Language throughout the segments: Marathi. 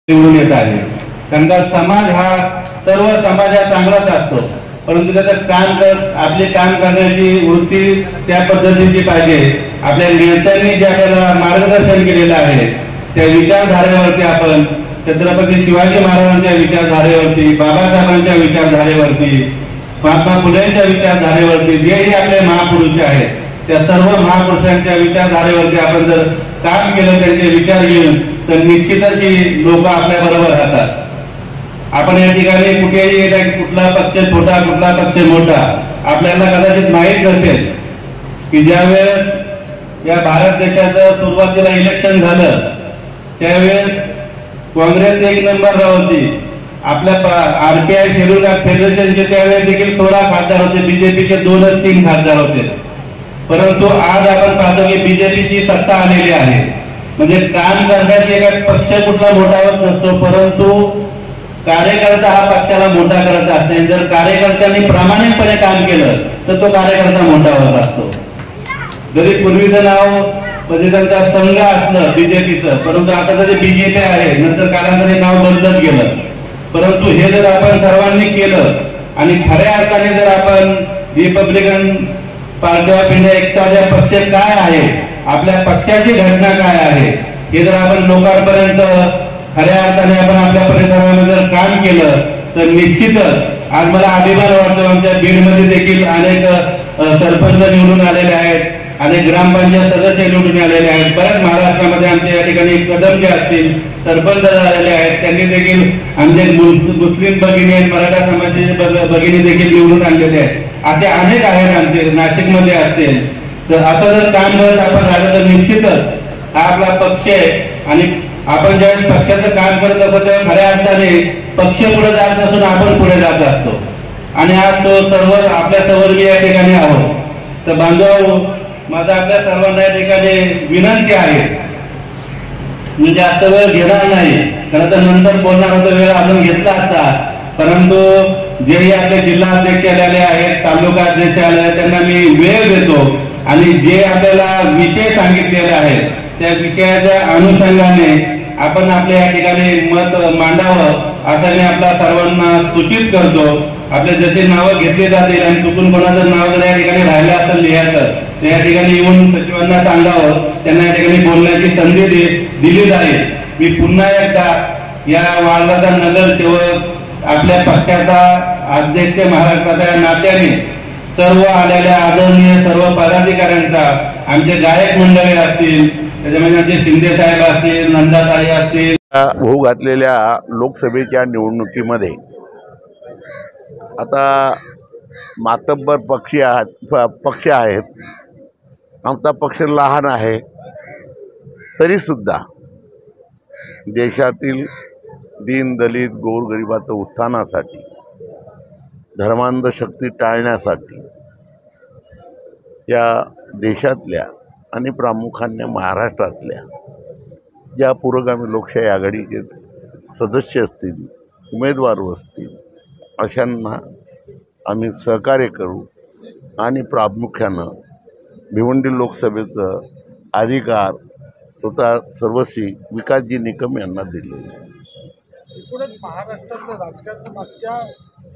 निवडून येत आहे। कारण का समाज हा सर्व समाज हा चांगलाच असतो, परंतु त्याचं आपले काम करण्याची वृत्ती त्या पद्धतीची पाहिजे। आपल्या नेत्यांनी जे आपल्याला मार्गदर्शन केलेलं आहे त्या विचारधारेवरती आपण छत्रपती शिवाजी महाराजांच्या विचारधारेवरती, बाबासाहेबांच्या विचारधारेवरती, महात्मा फुलेंच्या विचारधारेवरती, जेही आपले महापुरुष आहेत त्या सर्व महापुरुषांच्या विचारधारेवरती आपण जर काम केलं, त्यांचे विचार घेऊन, तर निश्चितच ही लोक आपल्या बरोबर राहतात। आपण या ठिकाणी कुठेही येतात, कुठला पक्ष छोटा कुठला पक्ष मोठा आपल्याला कदाचित माहीत नसेल की ज्यावेळेस या भारत देशाचं सुरुवातीला इलेक्शन झालं त्यावेळेस काँग्रेस 1 नंबरला होती। आपल्या RPI शेड्यूल फेडरेशनचे त्यावेळेस देखील 16 खासदार होते, बीजेपीचे 2-3 खासदार होते। परंतु आज आपण पाहतो की बीजेपीची सत्ता आलेली आहे। म्हणजे काम करण्याचे एक पक्ष कुठला मोठा होत नसतो, परंतु कार्यकर्ता हा पक्षाला मोठा करत असते। जर कार्यकर्त्यांनी प्रामाणिकपणे काम केलं तर तो कार्यकर्ता मोठा होत असतो। जरी पूर्वीचं नाव म्हणजे त्यांचा संघ असलं बीजेपीचं, परंतु आता तरी बीजेपी आहे, नंतर कालांतराने नाव बदलत गेलं। परंतु हे जर आपण सर्वांनी केलं आणि खऱ्या अर्थाने जर आपण रिपब्लिकन पार्टी ऑफ इंडिया एकता पक्ष काय आहे, आपल्या पक्षाची घटना काय आहे हे जर आपण लोकांपर्यंत खऱ्या अर्थाने आपण आपल्या परिसरामध्ये जर काम केलं तर निश्चितच आज मला अभिमान वाटतो। आमच्या बीडमध्ये देखील अनेक सरपंच निवडून आलेले आहेत, अनेक ग्रामपंचायत सदस्य निवडून आलेले आहेत। बऱ्याच महाराष्ट्रामध्ये आमच्या या ठिकाणी कदम जे असतील सरपंच झालेले आहेत, त्यांनी देखील आमचे मुस्लिम भगिनी, मराठा समाजाचे भगिनी देखील निवडून आणलेले आहेत। असे अनेक आहेत आमचे नाशिकमध्ये असतील। तर असं जर काम करत आपण राहिलं तर निश्चितच हा आपला पक्ष आहे आणि आपण ज्यावेळेस पक्षाचं काम करत असतो तेव्हा खऱ्या अर्थाने पक्ष पुढे जात नसून आपण पुढे जात असतो आणि आज तो सर्व आपल्या सर्व या ठिकाणी आहोत। तर बांधव, माझा आपल्या सर्वांना या ठिकाणी विनंती आहे, म्हणजे जास्त वेळ घेणार नाही, खरं तर नंतर बोलणार होता, वेळ अजून घेतला असता, परंतु जेही आपले जिल्हा अध्यक्ष आलेले आहेत, तालुका अध्यक्ष आले आहेत, त्यांना मी वेळ देतो आणि जे आपल्याला विषय सांगितलेले आहेत त्या विषयाच्या अनुषंगाने आपण आपल्या या ठिकाणी मत मांडावं असं मी आपल्या सर्वांना सूचित करतो। आपले जसे नावं घेतले जातील आणि चुकून कोणाचं नाव जर या ठिकाणी राहिलं असेल लिहायचं तर या ठिकाणी येऊन सचिवांना सांगावं, त्यांना या ठिकाणी बोलण्याची संधी दिली जाईल। मी पुन्हा एकदा या वार्डाचा नगरसेवक, आपल्या पक्षाचा अध्यक्ष महाराष्ट्राच्या नात्याने सर्व आलेल्या आदरणीय सर्व पदाधिकाऱ्यांचा, आमचे गायक मंडळी असतील, त्याच्यामध्ये आमचे शिंदे साहेब असतील, नंदाताई असतील, होऊ घातलेल्या लोकसभेच्या निवडणुकीमध्ये आता मातब्बर पक्ष आहेत। आमचा पक्ष लहान आहे तरीसुद्धा देशातील दीन दलित गोरगरिबाचं उत्थानासाठी, धर्मांध शक्ती टाळण्यासाठी या देशातल्या आणि प्रामुख्याने महाराष्ट्रातल्या ज्या पुरोगामी लोकशाही आघाडीचे सदस्य असतील, उमेदवार असतील, अशांना आम्ही सहकार्य करू आणि प्रामुख्यानं भिवंडी लोकसभेचं अधिकार स्वतः सर्वस्वी विकासजी निकम यांना दिलेले आहे। एकूणच महाराष्ट्राचं राजकारण मागच्या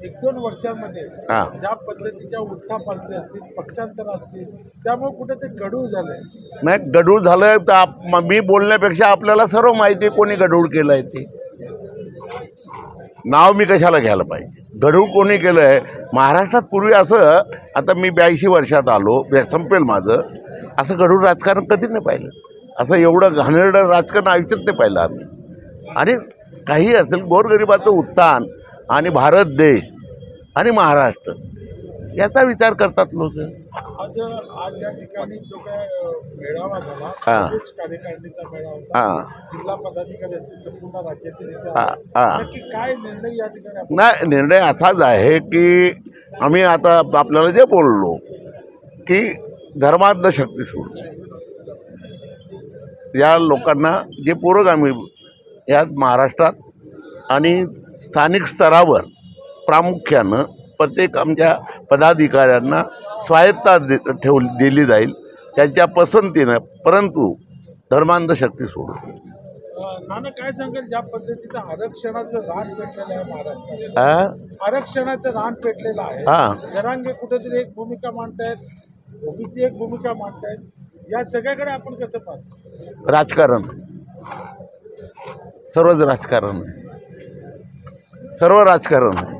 1-2 वर्षांमध्ये ज्या पद्धतीच्या उलथापालथी असतील, पक्षांतर असतील, त्यामुळे कुठे ते गढूळ झालंय। नाही, गढूळ झालंय तर मी बोलण्यापेक्षा आपल्याला सर्व माहिती आहे कोणी गढूळ केलंय ते। नाव मी कशाला घ्यायला पाहिजे? गढूळ कोणी केलंय महाराष्ट्रात पूर्वी असं, आता मी 82 वर्षात आलो, संपेल माझं, असं गढूळ राजकारण कधी नाही पाहिलं। असं एवढं घाणेरडं राजकारण आयुष्यात नाही पाहिलं आम्ही। आणि काही असेल, गोरगरिबाचं उत्थान आणि भारत देश आणि महाराष्ट्र याचा विचार करतात लोक। आज या ठिकाणी जो काय मेळावा झाला, कार्यकारिणीचा मेळावा होता, जिल्हा पदाधिकारी असतील संपूर्ण राज्यातील, नक्की काय निर्णय या ठिकाणी? नाही, निर्णय असाच आहे की आम्ही आता आपल्याला जे बोललो की धर्मांध शक्ती सोडली, या लोकांना जे पुरोगामी या महाराष्ट्रात आणि स्थानिक स्तरावर प्रामुख्यानं प्रत्येक आमच्या पदाधिकाऱ्यांना स्वायत्ता दिली जाईल त्यांच्या पसंतीनं, परंतु धर्मांध शक्ती सोडून। नाना काय सांगेल ज्या पद्धतीचं आरक्षणाचं रान पेटलेलं आहे महाराष्ट्रात, आरक्षणाचं रान पेटलेलं आहे, जरांगे कुठेतरी एक भूमिका मांडतायत, ओबीसी एक भूमिका मांडतायत, या सगळ्याकडे आपण कसं पाहतो? राजकारण, सर्वच राजकारण आहे, सर्व राजकारण आहे.